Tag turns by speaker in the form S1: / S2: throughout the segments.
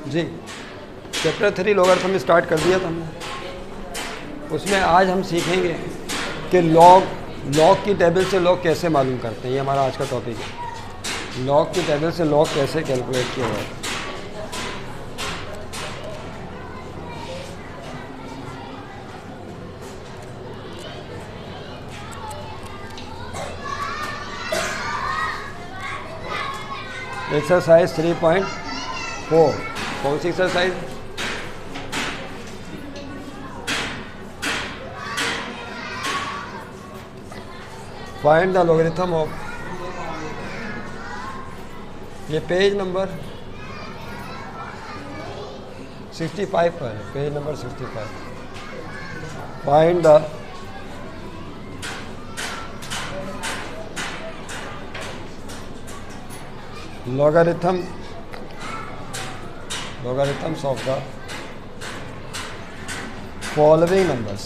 S1: जी, chapter 3 logarithm start कर दिया था हमने। उसमें आज हम सीखेंगे कि लॉग की टेबल से लॉग कैसे मालूम करते हैं। ये हमारा आज का टॉपिक है, लॉग की टेबल से लॉग कैसे कैलकुलेट किया जाता है। एक्सरसाइज 3.4, कौन सी exercise? Find the logarithm of, ये पेज नंबर 65 पर है, page number 65। Find the logarithms of the following numbers.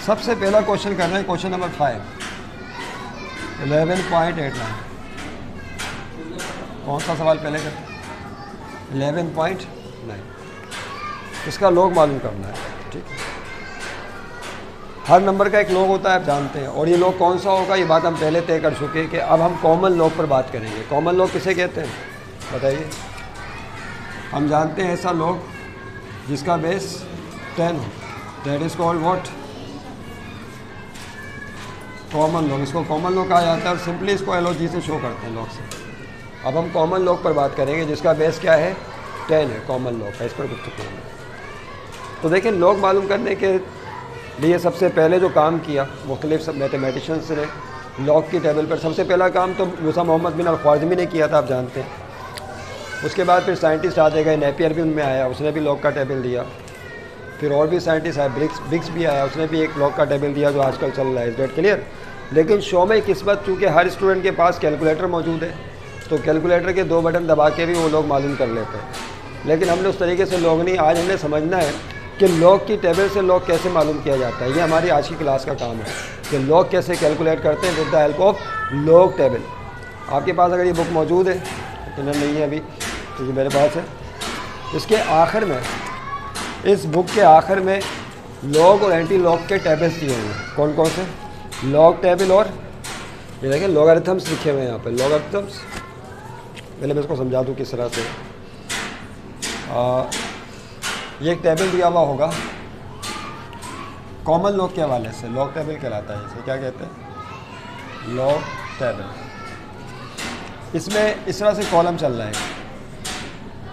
S1: सबसे पहला क्वेश्चन कर रहे हैं, क्वेश्चन नंबर 5, 11.89। कौन सा सवाल पहले करते हैं? 11.9। इसका लॉग मालूम करना है, ठीक। हर नंबर का एक लॉग होता है, आप जानते हैं। और ये लॉग कौन सा होगा, ये बात हम पहले तय कर चुके हैं कि अब हम कॉमन लॉग पर बात करेंगे। कॉमन लॉग किसे कहते हैं बताइए? हम जानते हैं ऐसा लॉग जिसका बेस 10 हो, that is called what? Common log. इसको कॉमन लॉग कहा जाता है और सिंपली इसको एलओजी से शो करते हैं, लॉग से। अब हम कॉमन लॉग पर बात करेंगे जिसका बेस क्या है? 10 है, कॉमन लॉग का। इस पर कुछ नहीं। तो देखिए, लॉग मालूम करने के लिए सबसे पहले जो काम किया मुख्तलिफ सब मैथमेटिशियंस ने लॉग की टेबल पर, सबसे पहला काम तो मूसा मोहम्मद बिन अल-ख्वारिज़मी ने किया था, आप जानते हैं। उसके बाद फिर साइंटिस्ट आते गए, नेपियर भी उनमें आया, उसने भी लॉग का टेबल दिया। फिर और भी साइंटिस्ट आए, ब्रिग्स भी आया, उसने भी एक लॉग का टेबल दिया जो आजकल चल रहा है। इस डेट क्लियर? लेकिन शो में किस्मत, चूँकि हर स्टूडेंट के पास कैलकुलेटर मौजूद है, तो कैलकुलेटर के 2 बटन दबा के भी वो लोग मालूम कर लेते हैं। लेकिन हमने उस तरीके से लॉग नहीं, आज हमने समझना है कि लॉग की टेबल से लॉग कैसे मालूम किया जाता है। ये हमारी आज की क्लास का काम है कि लॉग कैसे कैलकुलेट करते हैं with the help of log table. आपके पास अगर ये बुक मौजूद है, तो नहीं है अभी, क्योंकि मेरे पास है। इसके आखिर में, इस बुक के आखिर में लॉग और एंटी लॉग के टेबल्स दिए हुए हैं। कौन कौन से? लॉग टेबल और ये देखें लॉगरिथम्स लिखे हुए हैं यहाँ पे, लॉगरिथम्स। पहले मैं इसको समझा दूँ किस तरह से। ये एक टेबल दिया हुआ होगा कॉमन लॉग के हवाले से, लॉग टेबल कहलाता है। इसे क्या कहते हैं? Log table. इसमें इस तरह से कॉलम चल रहा है।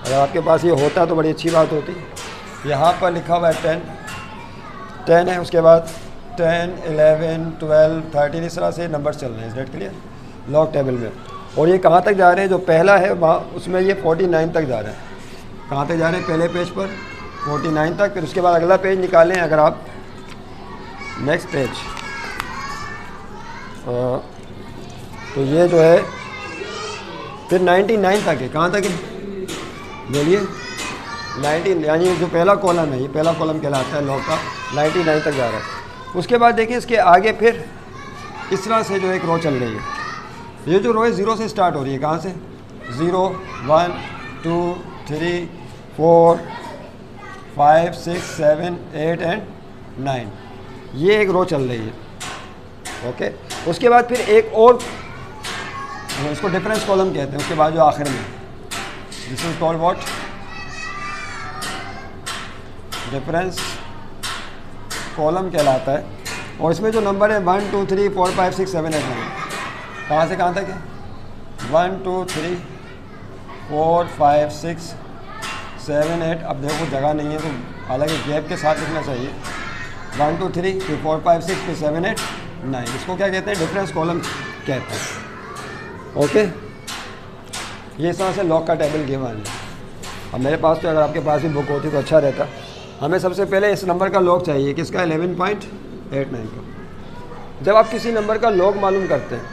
S1: अगर आपके पास ये होता तो बड़ी अच्छी बात होती। यहाँ पर लिखा हुआ है 10 है, उसके बाद 10, 11, 12, 13, इस तरह से नंबर चल रहे हैं। इस डेट क्लियर? लॉग टेबल में। और ये कहाँ तक जा रहे हैं? जो पहला है वहाँ, उसमें ये 49 तक जा रहा है। कहाँ तक जा रहे हैं? पहले पेज पर 49 तक। फिर उसके बाद अगला पेज निकालें अगर आप, नेक्स्ट पेज, तो ये जो है फिर 99 तक है। कहाँ तक है? बोलिए। 19, यानी जो पहला कॉलम है, ये पहला कॉलम कहलाता है लॉग का, 99 तक जा रहा है। उसके बाद देखिए इसके आगे फिर इस तरह से जो एक रो चल रही है। ये जो रो है 0 से स्टार्ट हो रही है। कहाँ से? 0, 1, 2, 3, 4, 5, 6, 7, 8 एंड 9। ये एक रो चल रही है, ओके। उसके बाद फिर एक और, इसको डिफरेंस कॉलम कहते हैं। उसके बाद जो आखिर में, this is called what? Difference column कहलाता है। और इसमें जो नंबर है 1, 2, 3, 4, 5, 6, 7, 8, 9, कहाँ से कहाँ तक है? 1, 2, 3, 4, 5, 6, 7, 8। अब देखो जगह नहीं है तो हालांकि गैप के साथ लिखना चाहिए। 1, 2, 3, फिर 4, 5, 6, फिर 7, 8, 9। इसको क्या कहते हैं? डिफरेंस कॉलम कहते हैं, ओके। ये इस तरह से लॉग का टेबल गिवन है। अब मेरे पास तो, अगर आपके पास भी बुक होती तो अच्छा रहता। हमें सबसे पहले इस नंबर का लॉग चाहिए, किसका? 11.89 का। जब आप किसी नंबर का लॉग मालूम करते हैं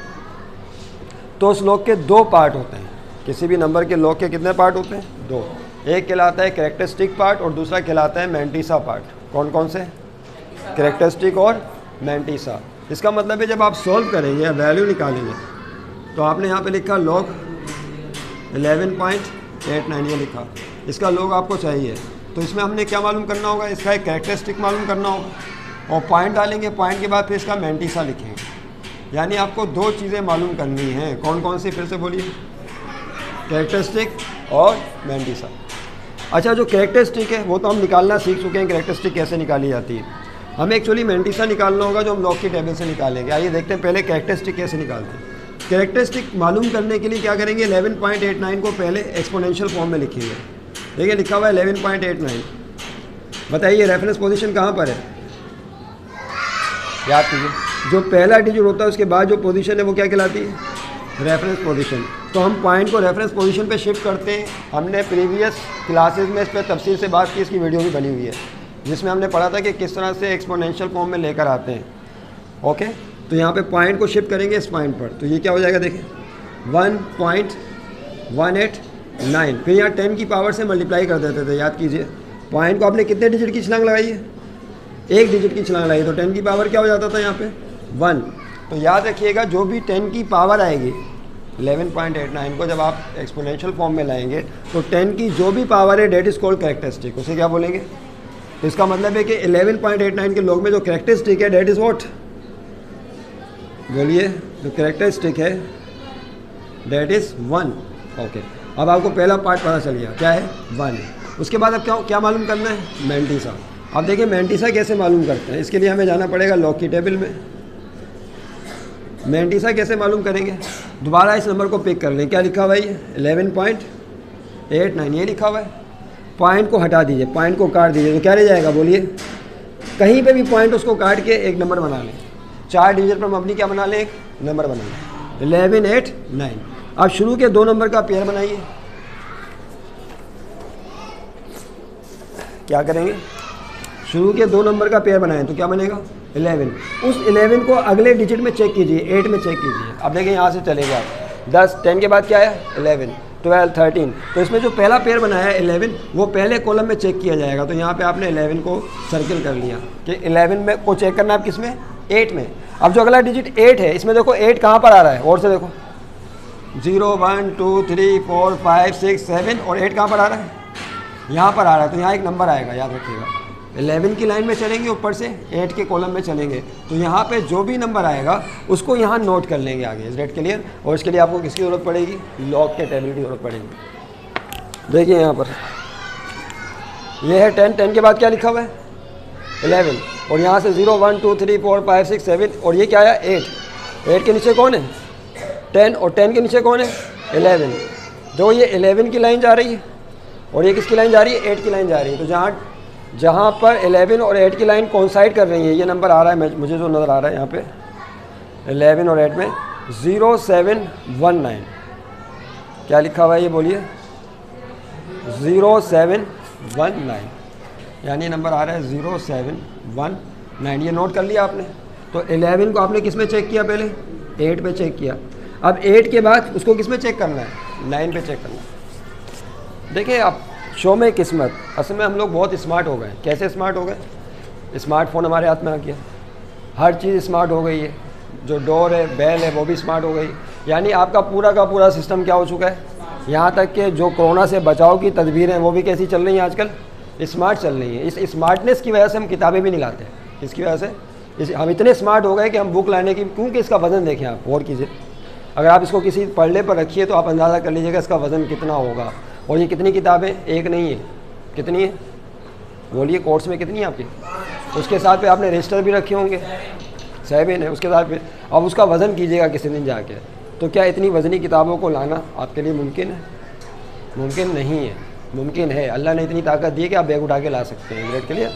S1: तो उस लॉग के 2 पार्ट होते हैं। किसी भी नंबर के लॉग के कितने पार्ट होते हैं? 2। एक कहलाता है कैरेक्टरिस्टिक पार्ट और दूसरा कहलाता है मैंटिसा पार्ट। कौन कौन से? कैरेक्टरिस्टिक और मैंटिसा। इसका मतलब है जब आप सॉल्व करेंगे या वैल्यू निकालेंगे तो आपने यहाँ पे लिखा लॉग 11.89 ये लिखा, इसका लॉग आपको चाहिए। तो इसमें हमने क्या मालूम करना होगा? इसका एक कैरेक्टरिस्टिक मालूम करना होगा और पॉइंट डालेंगे, पॉइंट के बाद फिर इसका मैंटिसा लिखेंगे। यानी आपको दो चीज़ें मालूम करनी हैं। कौन कौन सी? फिर से बोलिए। कैरेक्टरिस्टिक और मैंटिसा। अच्छा, जो कैरेक्टरिस्टिक है वो तो हम निकालना सीख चुके हैं, कैरेक्टरिस्टिक कैसे निकाली जाती है। हमें एक्चुअली मैंटिसा निकालना होगा जो हम लॉग की टेबल से निकालेंगे। आइए देखते हैं पहले कैरेक्टरिस्टिक कैसे निकालते हैं। कैरेक्टरिस्टिक मालूम करने के लिए क्या करेंगे? 11.89 को पहले एक्सपोनेंशियल फॉर्म में लिखेंगे। देखिए लिखा हुआ है 11.89। बताइए रेफरेंस पोजीशन कहाँ पर है? याद कीजिए, जो पहला डिजिट होता है उसके बाद जो पोजीशन है वो क्या कहलाती है? Reference position. तो हम पॉइंट को रेफरेंस पोजीशन पे शिफ्ट करते हैं। हमने प्रीवियस क्लासेस में इस पर तफसील से बात की, इसकी वीडियो भी बनी हुई है जिसमें हमने पढ़ा था कि किस तरह से एक्सपोनेंशियल फॉर्म में लेकर आते हैं। ओके, तो यहाँ पे पॉइंट को शिफ्ट करेंगे इस पॉइंट पर, तो ये क्या हो जाएगा? देखें 1.189। फिर यहाँ 10 की पावर से मल्टीप्लाई कर देते थे। याद कीजिए, पॉइंट को आपने कितने डिजिट की छलांग लगाई है? एक डिजिट की छलांग लगाई, तो 10 की पावर क्या हो जाता था यहाँ पे? 1। तो याद रखिएगा जो भी 10 की पावर आएगी 11.89 को जब आप एक्सपोनेंशियल फॉर्म में लाएंगे तो 10 की जो भी पावर है डेट इज कॉल्ड कैरेक्टरिस्टिक। उसे क्या बोलेंगे? तो इसका मतलब है कि 11.89 के लॉग में जो कैरेक्टरिस्टिक है डेट इज व्हाट? बोलिए, जो कैरेक्टरिस्टिक है डेट इज़ 1। ओके, अब आपको पहला पार्ट पता चल गया क्या है? 1 है। उसके बाद अब क्या मालूम करना है? मैंटिसा। अब देखिए मैंटिसा कैसे मालूम करते हैं। इसके लिए हमें जाना पड़ेगा लॉग की टेबल में। मैंटिसा कैसे मालूम करेंगे? दोबारा इस नंबर को पिक कर लें। क्या लिखा हुआ है? 11.89 ये लिखा हुआ है। पॉइंट को हटा दीजिए, पॉइंट को काट दीजिए, तो क्या रह जाएगा? बोलिए, कहीं पे भी पॉइंट उसको काट के एक नंबर बना लें। 4 डिजिट पर हम अपनी क्या बना लें? एक नंबर बना लें 11.89। अब शुरू के 2 नंबर का पेयर बनाइए। क्या करेंगे? शुरू के 2 नंबर का पेयर बनाएं तो क्या बनेगा? 11। उस 11 को अगले डिजिट में चेक कीजिए, 8 में चेक कीजिए। अब देखिए यहाँ से चलेगा 10, 10 के बाद क्या है? 11, 12, 13। तो इसमें जो पहला पेयर बनाया है 11 वो पहले कॉलम में चेक किया जाएगा। तो यहाँ पे आपने 11 को सर्किल कर लिया कि 11 में को चेक करना है आप किस में? 8 में। अब जो अगला डिजिट 8 है इसमें देखो 8 कहाँ पर आ रहा है? और से देखो 0, 1, 2, 3, 4, 5, 6, 7 और 8 कहाँ पर आ रहा है? यहाँ पर आ रहा है। तो यहाँ एक नंबर आएगा, याद रखिएगा। 11 की लाइन में चलेंगे, ऊपर से 8 के कॉलम में चलेंगे, तो यहाँ पे जो भी नंबर आएगा उसको यहाँ नोट कर लेंगे आगे। इस डेट क्लियर? और इसके लिए आपको किसकी ज़रूरत पड़ेगी? लॉग के टेबल की ज़रूरत पड़ेगी। देखिए यहाँ पर ये है 10, 10 के बाद क्या लिखा हुआ है? 11। और यहाँ से 0, 1, 2, 3, 4, 5, 6, 7 और ये क्या है? 8। 8 के नीचे कौन है? 10 और 10 के नीचे कौन है? 11। जो ये 11 की लाइन जा रही है और ये किसकी लाइन जा रही है? 8 की लाइन जा रही है। तो जहाँ पर 11 और 8 की लाइन कोइंसाइड कर रही है, ये नंबर आ रहा है मुझे जो नज़र आ रहा है यहाँ पे 11 और 8 में 0719। क्या लिखा हुआ है ये बोलिए? 0719, यानी नंबर आ रहा है 0719। ये नोट कर लिया आपने। तो 11 को आपने किस में चेक किया? पहले 8 पे चेक किया। अब 8 के बाद उसको किस में चेक करना है? 9 पे चेक करना है। देखिए आप शो में किस्मत, असल में हम लोग बहुत स्मार्ट हो गए। कैसे स्मार्ट हो गए? स्मार्टफोन हमारे हाथ में आ गया, हर चीज़ स्मार्ट हो गई है। जो डोर है, बेल है, वो भी स्मार्ट हो गई। यानी आपका पूरा का पूरा सिस्टम क्या हो चुका है? यहाँ तक कि जो कोरोना से बचाव की तदबीरें हैं वो भी कैसी चल रही हैं आजकल? स्मार्ट चल रही हैं। इस स्मार्टनेस की वजह से हम किताबें भी नहीं लाते। इसकी वजह से हम इतने स्मार्ट हो गए कि हम बुक लाने की, क्योंकि इसका वज़न देखें आप, गौर कीजिए। अगर आप इसको किसी पल्ले पर रखिए तो आप अंदाज़ा कर लीजिएगा इसका वज़न कितना होगा। और ये कितनी किताबें? एक नहीं है, कितनी है? बोलिए, कोर्स में कितनी है आपकी? उसके साथ पे आपने रजिस्टर भी रखे होंगे, 7 है उसके साथ पे। अब उसका वज़न कीजिएगा किसी दिन जाके, तो क्या इतनी वज़नी किताबों को लाना आपके लिए मुमकिन है? मुमकिन नहीं है। मुमकिन है, अल्लाह ने इतनी ताकत दी है कि आप बैग उठा के ला सकते हैं ग्रेड के लिए।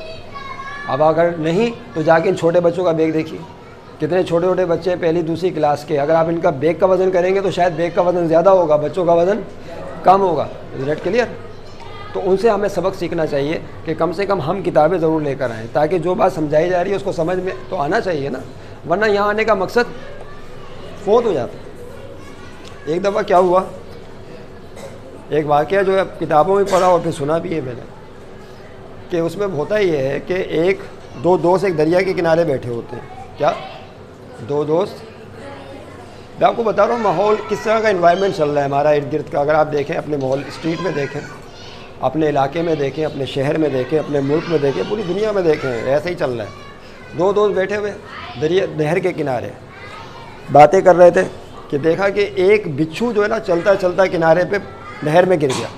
S1: अब अगर नहीं तो जाके इन छोटे बच्चों का बैग देखिए, कितने छोटे छोटे बच्चे हैं, पहली दूसरी क्लास के। अगर आप इनका बैग का वज़न करेंगे तो शायद बैग का वज़न ज़्यादा होगा, बच्चों का वज़न कम होगा। Rate clear? तो उनसे हमें सबक सीखना चाहिए कि कम से कम हम किताबें ज़रूर लेकर आएँ, ताकि जो बात समझाई जा रही है उसको समझ में तो आना चाहिए ना, वरना यहाँ आने का मकसद फोत हो जाता है। एक दफ़ा क्या हुआ, एक वाक़या जो है किताबों में पढ़ा और फिर सुना भी है मैंने, कि उसमें होता ये है कि दो दोस्त एक दरिया के किनारे बैठे होते हैं। क्या? दो दोस्त। मैं आपको बता रहा हूँ माहौल किस तरह का इन्वायरमेंट चल रहा है हमारा इर्द गिर्द का। अगर आप देखें अपने माहौल, स्ट्रीट में देखें, अपने इलाके में देखें, अपने शहर में देखें, अपने मुल्क में देखें, पूरी दुनिया में देखें, ऐसे ही चल रहा है। दो दोस्त बैठे हुए दरिया नहर के किनारे बातें कर रहे थे कि देखा कि एक बिच्छू जो है ना चलता चलता किनारे पे नहर में गिर गया।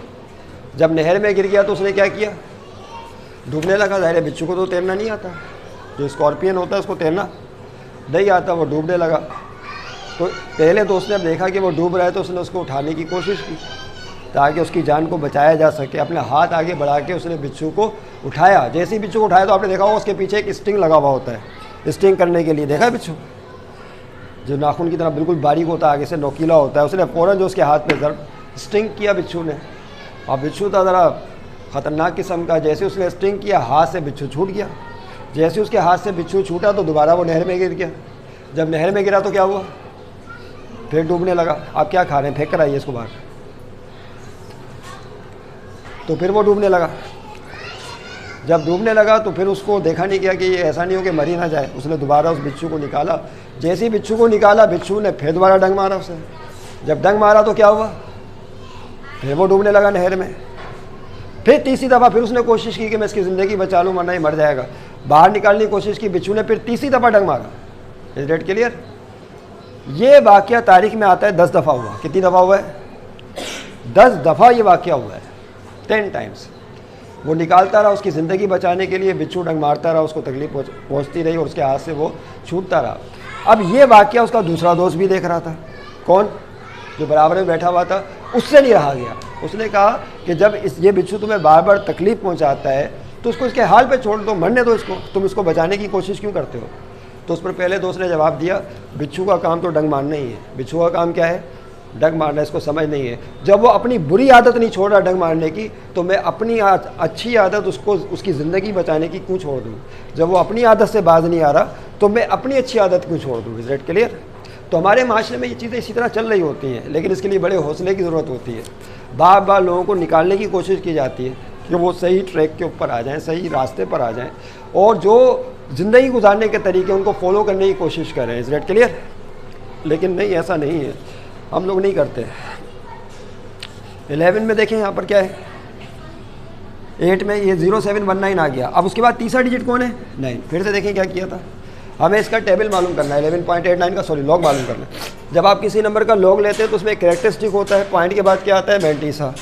S1: जब नहर में गिर गया तो उसने क्या किया? डूबने लगा। ज़ाहिर है बिच्छू को तो तैरना नहीं आता, जो स्कॉर्पियन होता है उसको तैरना नहीं आता, वो डूबने लगा। तो पहले दोस्त ने देखा कि वो डूब रहा है तो उसने उसको उठाने की कोशिश की ताकि उसकी जान को बचाया जा सके। अपने हाथ आगे बढ़ा के उसने बिच्छू को उठाया। जैसे ही बिच्छू को उठाया तो आपने देखा होगा उसके पीछे एक स्टिंग लगा हुआ होता है, स्टिंग करने के लिए। देखा है बिच्छू जो नाखून की तरह बिल्कुल बारीक होता है, आगे से नोकीला होता है। उसने फ़ौरन जो उसके हाथ पे ज़रूर स्टिंग किया बिच्छू ने। और बिच्छू था ज़रा ख़तरनाक किस्म का। जैसे उसने स्टिंग किया, हाथ से बिच्छू छूट गया। जैसे उसके हाथ से बिच्छू छूटा तो दोबारा वो नहर में गिर गया। जब नहर में गिरा तो क्या हुआ? फिर डूबने लगा। आप क्या खा रहे हैं? फेंक कर आइए इसको बाहर। तो फिर वो डूबने लगा। जब डूबने लगा तो फिर उसको देखा नहीं गया कि ये ऐसा नहीं हो कि मर ही ना जाए। उसने दोबारा उस बिच्छू को निकाला। जैसे ही बिच्छू को निकाला, बिच्छू ने फिर दोबारा डंग मारा उसे। जब डंग मारा तो क्या हुआ? फिर वो डूबने लगा नहर में। फिर तीसरी दफ़ा फिर उसने कोशिश की कि मैं इसकी ज़िंदगी बचा लूँ वरना ही मर जाएगा। बाहर निकालने की कोशिश की, बिच्छू ने फिर तीसरी दफ़ा डंग मारा। Is that clear? ये वाक़या तारीख में आता है 10 दफ़ा हुआ। कितनी दफ़ा हुआ है? 10 दफ़ा ये वाक़या हुआ है, 10 टाइम्स। वो निकालता रहा, उसकी ज़िंदगी बचाने के लिए बिच्छू डंग मारता रहा, उसको तकलीफ पहुँचती रही और उसके हाथ से वो छूटता रहा। अब ये वाक़या उसका दूसरा दोस्त भी देख रहा था। कौन? जो बराबर में बैठा हुआ था। उससे नहीं रहा गया। उसने कहा कि जब ये बिच्छू तुम्हें बार बार तकलीफ़ पहुँचाता है तो उसको इसके हाल पे छोड़ दो, मरने दो इसको, तुम इसको बचाने की कोशिश क्यों करते हो? तो उस पर पहले दोस्त ने जवाब दिया, बिच्छू का काम तो डंग मारना ही है। बिच्छू का काम क्या है? डंग मारना। इसको समझ नहीं है। जब वो अपनी बुरी आदत नहीं छोड़ रहा डंग मारने की, तो मैं अपनी अच्छी आदत उसको उसकी ज़िंदगी बचाने की क्यों छोड़ दूँ? जब वो अपनी आदत से बाज नहीं आ रहा तो मैं अपनी अच्छी आदत क्यों छोड़ दूँ? Is it clear? तो हमारे माशरे में ये चीज़ें इसी तरह चल रही होती हैं, लेकिन इसके लिए बड़े हौसले की ज़रूरत होती है। बार बार लोगों को निकालने की कोशिश की जाती है कि वो सही ट्रैक के ऊपर आ जाएं, सही रास्ते पर आ जाएं और जो ज़िंदगी गुजारने के तरीके उनको फॉलो करने की कोशिश करें। Is it clear? लेकिन नहीं, ऐसा नहीं है, हम लोग नहीं करते। 11 में देखें यहाँ पर क्या है, 8 में ये 0719 आ गया। अब उसके बाद तीसरा डिजिट कौन है? 9। फिर से देखें क्या किया था। हमें इसका टेबल मालूम करना है, 11.89 का लॉग मालूम करना है। जब आप किसी नंबर का लॉग लेते हैं तो उसमें एक कैरेक्टरिस्टिक होता है, पॉइंट के बाद क्या आता है? मैंटीसा।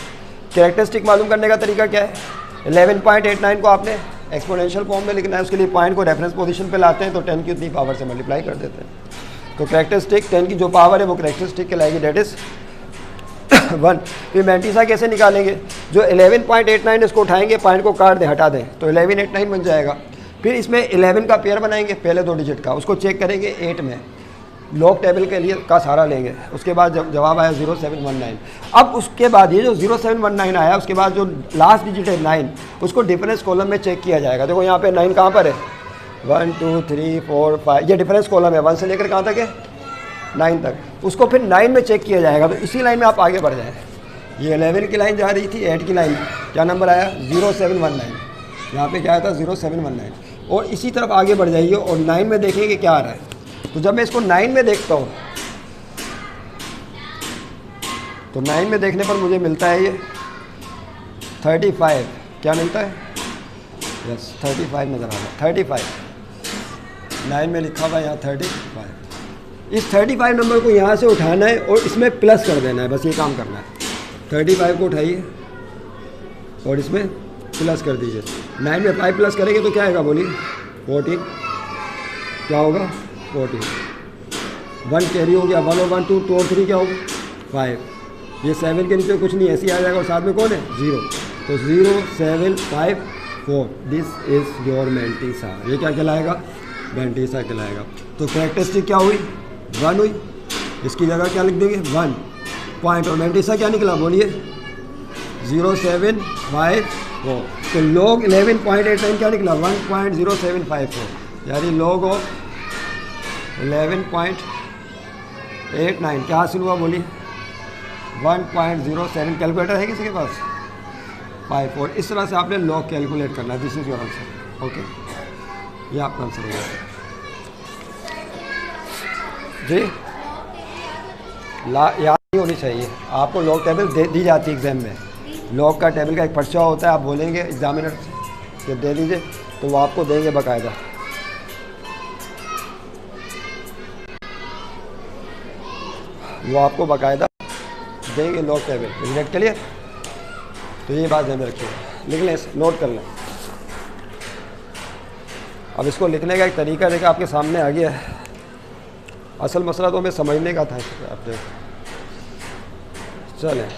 S1: कैरेक्टरिस्टिक मालूम करने का तरीका क्या है? 11.89 को आपने एक्सपोनेंशियल फॉर्म में लिखना है। उसके लिए पॉइंट को रेफरेंस पोजीशन पे लाते हैं तो 10 की उतनी पावर से मल्टीप्लाई कर देते हैं। तो कैरेक्टरिस्टिक 10 की जो पावर है वो कैरेक्टरिस्टिक कहलाएगी, डेट इज़ 1। फिर मैंटीसा कैसे निकालेंगे? जो 11.89 इसको उठाएंगे, पॉइंट को काट दें, हटा दें तो 1189 बन जाएगा। फिर इसमें 11 का पेयर बनाएंगे, पहले 2 डिजिट का, उसको चेक करेंगे 8 में, लॉग टेबल के लिए का सहारा लेंगे। उसके बाद जब जवाब आया 0719। अब उसके बाद ये जो 0719 आया, उसके बाद जो लास्ट डिजिट है 9, उसको डिफरेंस कॉलम में चेक किया जाएगा। देखो यहाँ पे 9 कहाँ पर है? 1 2 3 4 5, ये डिफरेंस कॉलम है। 1 से लेकर कहाँ तक है? 9 तक। उसको फिर 9 में चेक किया जाएगा। तो इसी लाइन में आप आगे बढ़ जाएँ। ये 11 की लाइन जा रही थी, 8 की लाइन, क्या नंबर आया? 0719। यहाँ पे क्या आया था? 0719। और इसी तरफ आगे बढ़ जाइए और 9 में देखेंगे क्या आ रहा है। तो जब मैं इसको 9 में देखता हूँ तो 9 में देखने पर मुझे मिलता है ये 35। क्या मिलता है? यस, 35 नज़र आ रहा है। 35 9 में लिखा हुआ है यहाँ 35। इस 35 नंबर को यहाँ से उठाना है और इसमें प्लस कर देना है, बस ये काम करना है। 35 को उठाइए और इसमें प्लस कर दीजिए। 9 में 5 प्लस करेंगे तो क्या आएगा? बोलिए। 14। क्या होगा? 14। 1 कैरी हो गया, 1 और 1 2 और 3 क्या होगा? 5। ये 7 के नीचे कुछ नहीं, ऐसे ही आ जाएगा और साथ में कौन है? 0। तो 0 7 5 4, दिस इज़ योर मैंटीसा। ये क्या कहलाएगा? मैंटीसा कहलाएगा। तो कैरेक्टरिस्टिक क्या हुई? 1 हुई। इसकी जगह क्या लिख देंगे? 1 पॉइंट। और मैंटीसा क्या निकला? बोलिए। 0754। तो लॉग 11.89 क्या निकला? 1.0754, यानी लॉग ऑफ 11.89 क्या हासिल हुआ? बोलिए। 1.07 कैलकुलेटर है किसी के पास? 54। इस तरह से आपने लॉग कैलकुलेट करना है। This is your answer. Okay, ये आपका आंसर हो जाएगा जी। याद नहीं होनी चाहिए आपको। लॉग टेबल दी जाती है एग्ज़ाम में। लॉग का टेबल का एक पर्चा होता है, आप बोलेंगे एग्जामिनर से दे दीजिए तो वो आपको देंगे बाकायदा। वो आपको बाकायदा देंगे लॉग टेबल रिजेक्ट के लिए। तो ये बात ध्यान में रखिएगा, लिख लें, नोट कर लें। अब इसको लिखने का एक तरीका देखा आपके सामने आ गया है। असल मसला तो हमें समझने का था। आप देखो, चलें,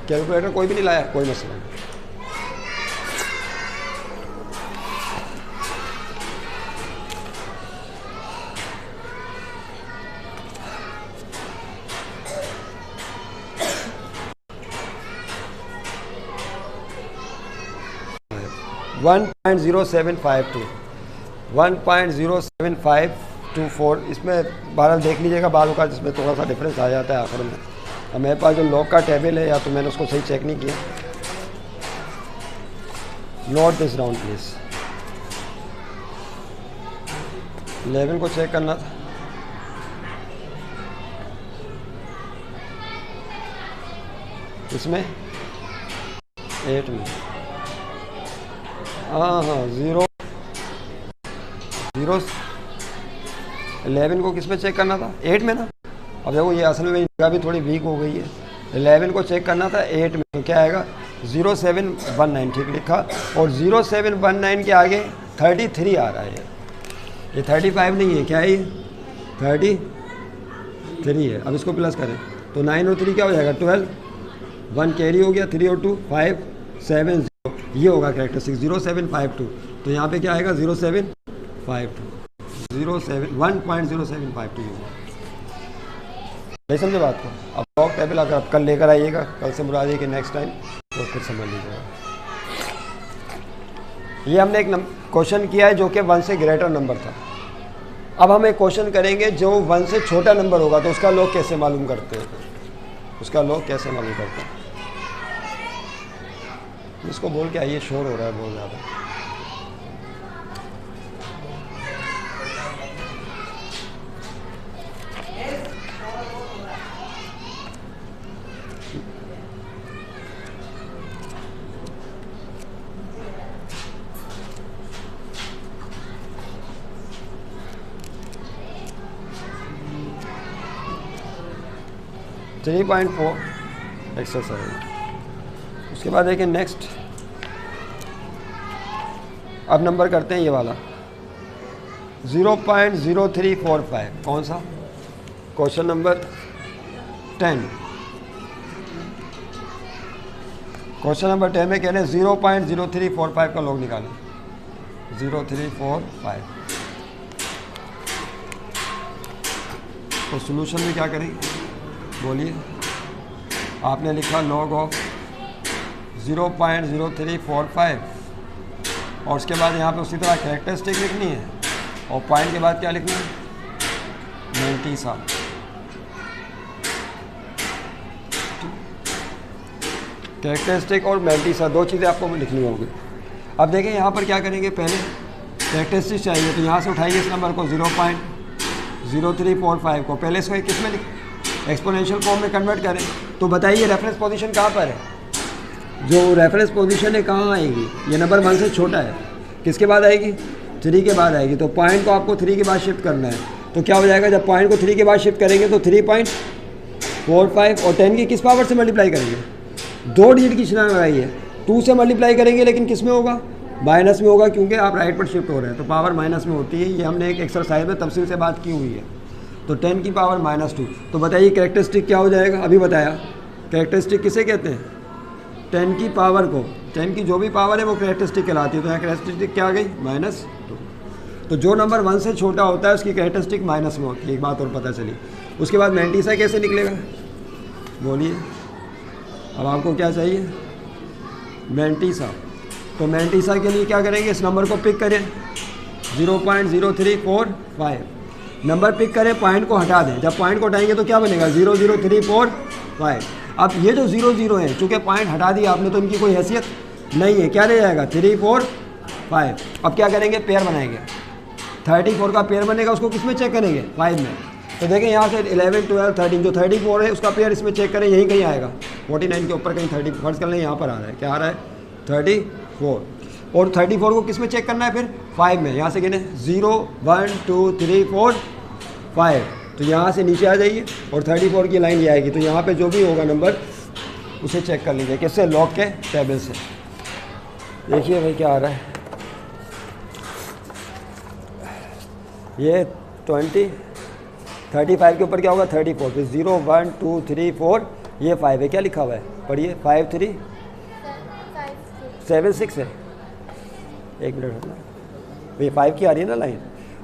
S1: कैलकुलेटर कोई भी नहीं लाया, कोई मसला नहीं। वन 1.0754 इसमें बहरहाल देख लीजिएगा बाद का, जिसमें थोड़ा सा डिफरेंस आ जाता है आखिर में। अब मेरे पास जो लॉग का टेबल है, या तो मैंने उसको सही चेक नहीं किया। Note this down please. 11 को चेक करना था। इसमें 8 में, हाँ 11 को किस में चेक करना था? 8 में ना। अब देखो ये असल में जगह भी थोड़ी वीक हो गई है। 11 को चेक करना था 8 में, तो क्या आएगा? 0719, ठीक लिखा। और 0719 के आगे 33 आ रहा है। ये 35 नहीं है, क्या है ये? 33 है। अब इसको प्लस करें तो 9 और 3 क्या हो जाएगा? 12। 1 कैरी हो गया, 3 और 2 5 7 0। ये होगा कैरेक्टरिस्टिक 0752। तो यहाँ पे क्या आएगा? 0752 1.0752। नहीं समझे बात को? अब लॉग टेबल अगर आप कल लेकर आइएगा, कल से मुराद है कि नेक्स्ट टाइम तो फिर समझ लीजिएगा। ये हमने एक क्वेश्चन किया है जो कि 1 से ग्रेटर नंबर था। अब हम एक क्वेश्चन करेंगे जो 1 से छोटा नंबर होगा, तो उसका लॉग कैसे मालूम करते हैं? उसका लॉग कैसे मालूम करते हैं? इसको बोल के आइए, शोर हो रहा है बहुत ज़्यादा। .4 एक्सरसाइज। उसके बाद देखिए नेक्स्ट, अब नंबर करते हैं ये वाला 0.0345। कौन सा? Question number 10। क्वेश्चन नंबर 10 में कह रहे हैं 0.0345 का लॉग निकालें। 0345। तो सॉल्यूशन में क्या करेंगे? बोलिए। आपने लिखा लॉग ऑफ 0.0345 और उसके बाद यहाँ पे उसी तरह कैरेक्टरिस्टिक लिखनी है और पॉइंट के बाद क्या लिखना है? 90 कैरेक्टरिस्टिक और 90 दो चीज़ें आपको लिखनी होंगी। अब देखें यहाँ पर क्या करेंगे, पहले कैरेक्टरिस्टिक चाहिए तो यहाँ से उठाइए इस नंबर को 0.0345 को, पहले इसको किस में एक्सपोनेंशियल फॉर्म में कन्वर्ट करें। तो बताइए रेफरेंस पोजीशन कहाँ पर है? जो रेफरेंस पोजीशन है कहाँ आएगी? ये नंबर 1 से छोटा है, किसके बाद आएगी? 3 के बाद आएगी। तो पॉइंट को आपको 3 के बाद शिफ्ट करना है। तो क्या हो जाएगा? जब पॉइंट को 3 के बाद शिफ्ट करेंगे तो 3.45 और 10 की किस पावर से मल्टीप्लाई करेंगे? 2 डिजिट की श्रेणी लगाई है, 2 से मल्टीप्लाई करेंगे, लेकिन किस में होगा? माइनस में होगा, क्योंकि आप राइट पर शिफ्ट हो रहे हैं तो पावर माइनस में होती है। ये हमने एक एक्सरसाइज में तफसील से बात की हुई है। तो 10 की पावर -2। तो बताइए कैरेक्टरिस्टिक क्या हो जाएगा? अभी बताया कैरेक्टरिस्टिक किसे कहते हैं? 10 की पावर को, 10 की जो भी पावर है वो कैरेक्टरिस्टिक कहलाती है। तो यहाँ कैरेक्टरिस्टिक क्या आ गई? -2। तो जो नंबर 1 से छोटा होता है उसकी कैरेक्टरिस्टिक माइनस में होती है। एक बात और पता चली। उसके बाद 90 कैसे निकलेगा? बोलिए। अब आपको क्या चाहिए? 90। तो 90 के लिए क्या करेंगे? इस नंबर को पिक करें 0.0345 नंबर पिक करें, पॉइंट को हटा दें। जब पॉइंट को हटाएंगे तो क्या बनेगा 0 0 3 4 5। अब ये जो 0 0 है, चूँकि पॉइंट हटा दिया आपने तो इनकी कोई हैसियत नहीं है, क्या रह जाएगा 3 4 5। अब क्या करेंगे, पेयर बनाएंगे। 34 का पेयर बनेगा, उसको किस में चेक करेंगे 5 में। तो देखें यहाँ से 11 12 13 जो 34 है उसका पेयर इसमें चेक करें, यहीं कहीं आएगा 49 के ऊपर कहीं 30 फर्ज कर लें, यहाँ पर आ रहा है, क्या आ रहा है 34। और 34 को किस में चेक करना है फिर 5 में। यहाँ से गिने 0 1 2 3 4 5, तो यहाँ से नीचे आ जाइए और 34 की लाइन ये आएगी। तो यहाँ पे जो भी होगा नंबर उसे चेक कर लीजिए, किससे, लॉग के टेबल से। देखिए भाई क्या आ रहा है, ये 20 35 के ऊपर क्या होगा 34, फिर 0 1 2 3 4 ये 5 है, क्या लिखा हुआ है पढ़िए 5 3 7 6 है। एक मिनट होना, ये 5 की आ रही है ना लाइन,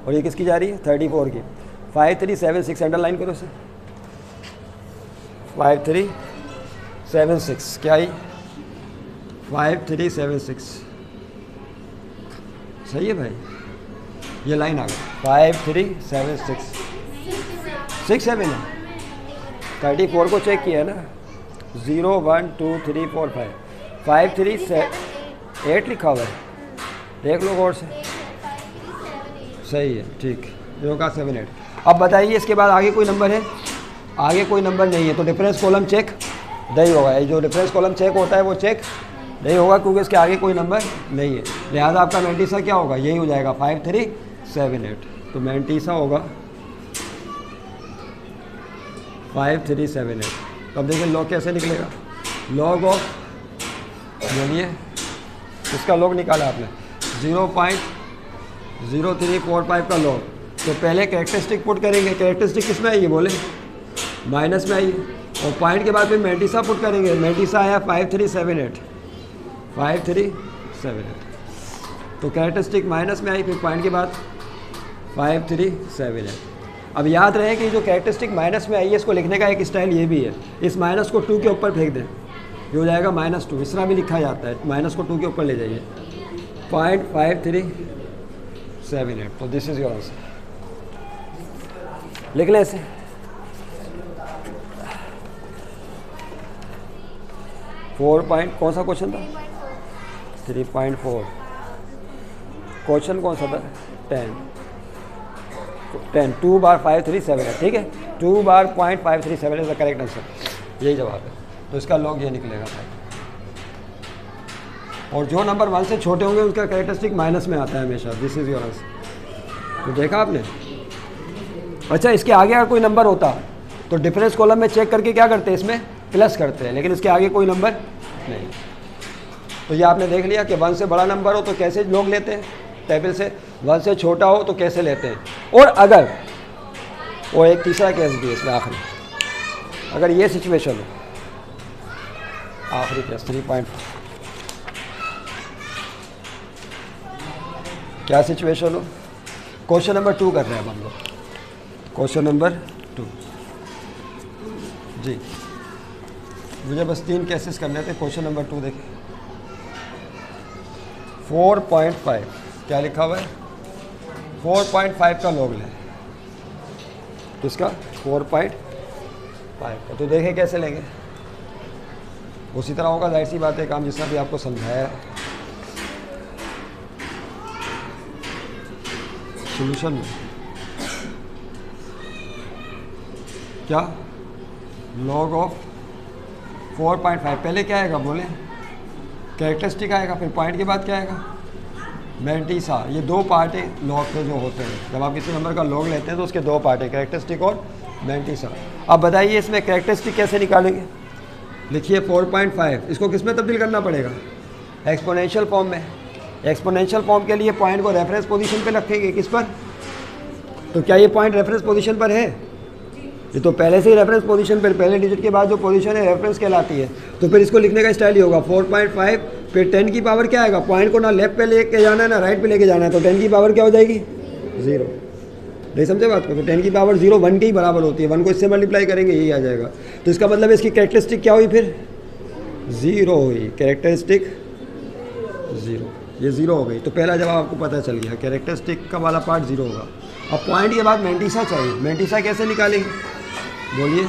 S1: और ये किसकी जा रही है 34 की। 5 3 7 6 अंडरलाइन करो इसे, 5 3 7 6 क्या आई 5 3 7 6, सही है भाई, ये लाइन आ गई 5 3 7 6 6 7 है। 34 को चेक किया है ना, 0 1 2 3 4 5 5 3 8 लिखा हुआ है, देख लो गौर से, सही है, ठीक, 0 का 7 8। अब बताइए इसके बाद आगे कोई नंबर है, आगे कोई नंबर नहीं है, तो डिफरेंस कॉलम चेक नहीं होगा। ये जो डिफरेंस कॉलम चेक होता है वो चेक नहीं होगा, क्योंकि इसके आगे कोई नंबर नहीं है। लिहाजा आपका मैंटीसा क्या होगा, यही हो जाएगा 5 3 7 8। तो मैंटीसा होगा 5 3 7 8। तो अब देखिए लॉग कैसे निकलेगा, लॉग ऑफ, बोलिए इसका लॉग निकाला आपने 0.0345 का लॉग। तो पहले कैरेक्टरिस्टिक पुट करेंगे, कैरेक्टरिस्टिक किस में आई है बोले, माइनस में आई, और पॉइंट के बाद फिर मैंटीसा पुट करेंगे। मैंटीसा आया 5 3 7 8 5 3 7 8। तो कैरेक्टरिस्टिक माइनस में आई, फिर पॉइंट के बाद 5 3 7 8। अब याद रहे कि जो कैरेक्टरिस्टिक माइनस में आई है इसको लिखने का एक स्टाइल ये भी है, इस माइनस को 2 के ऊपर फेंक दें, ये हो जाएगा -2। इस तरह भी लिखा जाता है, माइनस को 2 के ऊपर ले जाइए, 5 3 7 8। तो दिस इज योर आंसर, लिख लें इसे। कौन सा क्वेश्चन था 3.4, क्वेश्चन कौन सा था 10 2 बार 5 3 7 8, ठीक है, 2 बार 0.537 इज द करेक्ट आंसर, यही जवाब है। तो इसका लॉग ये निकलेगा। और जो नंबर 1 से छोटे होंगे उसका कैरेक्टरिस्टिक माइनस में आता है हमेशा। This is your answer. तो देखा आपने। अच्छा, इसके आगे अगर कोई नंबर होता तो डिफरेंस कॉलम में चेक करके क्या करते हैं, इसमें प्लस करते हैं, लेकिन इसके आगे कोई नंबर नहीं। तो ये आपने देख लिया कि 1 से बड़ा नंबर हो तो कैसे लोग लेते हैं टेबल से, 1 से छोटा हो तो कैसे लेते हैं। और अगर वो एक तीसरा केस भी है इसमें आखिरी, अगर ये सिचुएशन हो, आखिरी केस 3.4, क्या सिचुएशन हो, क्वेश्चन नंबर 2 कर रहे हैं हम लोग, क्वेश्चन नंबर 2 जी। मुझे बस 3 केसेस करने थे। क्वेश्चन नंबर 2 देखें, 4.5 क्या लिखा हुआ है, 4.5 का लॉग लें, किसका 4.5 का। तो देखें कैसे लेंगे, उसी तरह होगा, जाहिर सी बात है, काम जिसने भी आपको समझाया है। सोल्यूशन में क्या, लॉग ऑफ 4.5, पहले क्या आएगा बोले, कैरेक्टरिस्टिक आएगा, फिर पॉइंट के बाद क्या आएगा, मैंटीसा। ये 2 पार्ट है लॉग के जो होते हैं, जब आप किसी नंबर का लॉग लेते हैं तो उसके 2 पार्ट है, कैरेक्टरिस्टिक और मैंटीसा। अब बताइए इसमें कैरेक्टरिस्टिक कैसे निकालेंगे, लिखिए 4.5, इसको किस में तब्दील करना पड़ेगा, एक्सपोनेंशियल फॉर्म में। एक्सपोनेंशियल फॉर्म के लिए पॉइंट को रेफरेंस पोजीशन पे रखेंगे, किस पर, तो क्या ये पॉइंट रेफरेंस पोजीशन पर है, ये तो पहले से ही रेफरेंस पोजीशन पर, पहले डिजिट के बाद जो पोजीशन है रेफरेंस कहलाती है। तो फिर इसको लिखने का स्टाइल ही होगा 4.5, फिर 10 की पावर क्या आएगा, पॉइंट को ना लेफ्ट पे लेके जाना है ना राइट पे लेके जाना है, तो 10 की पावर क्या हो जाएगी 0। नहीं समझे बात को, तो 10 की पावर 0 1 के ही बराबर होती है, 1 को इससे मल्टीप्लाई करेंगे यही आ जाएगा। तो इसका मतलब इसकी कैरेक्टरिस्टिक क्या हुई, फिर 0 हुई, कैरेक्टरिस्टिक 0, ये 0 हो गई। तो पहला जवाब आपको पता चल गया, कैरेक्टरिस्टिक का वाला पार्ट 0 होगा। अब पॉइंट के बाद मैंटिसा चाहिए, मैंटिसा कैसे निकालेंगे बोलिए।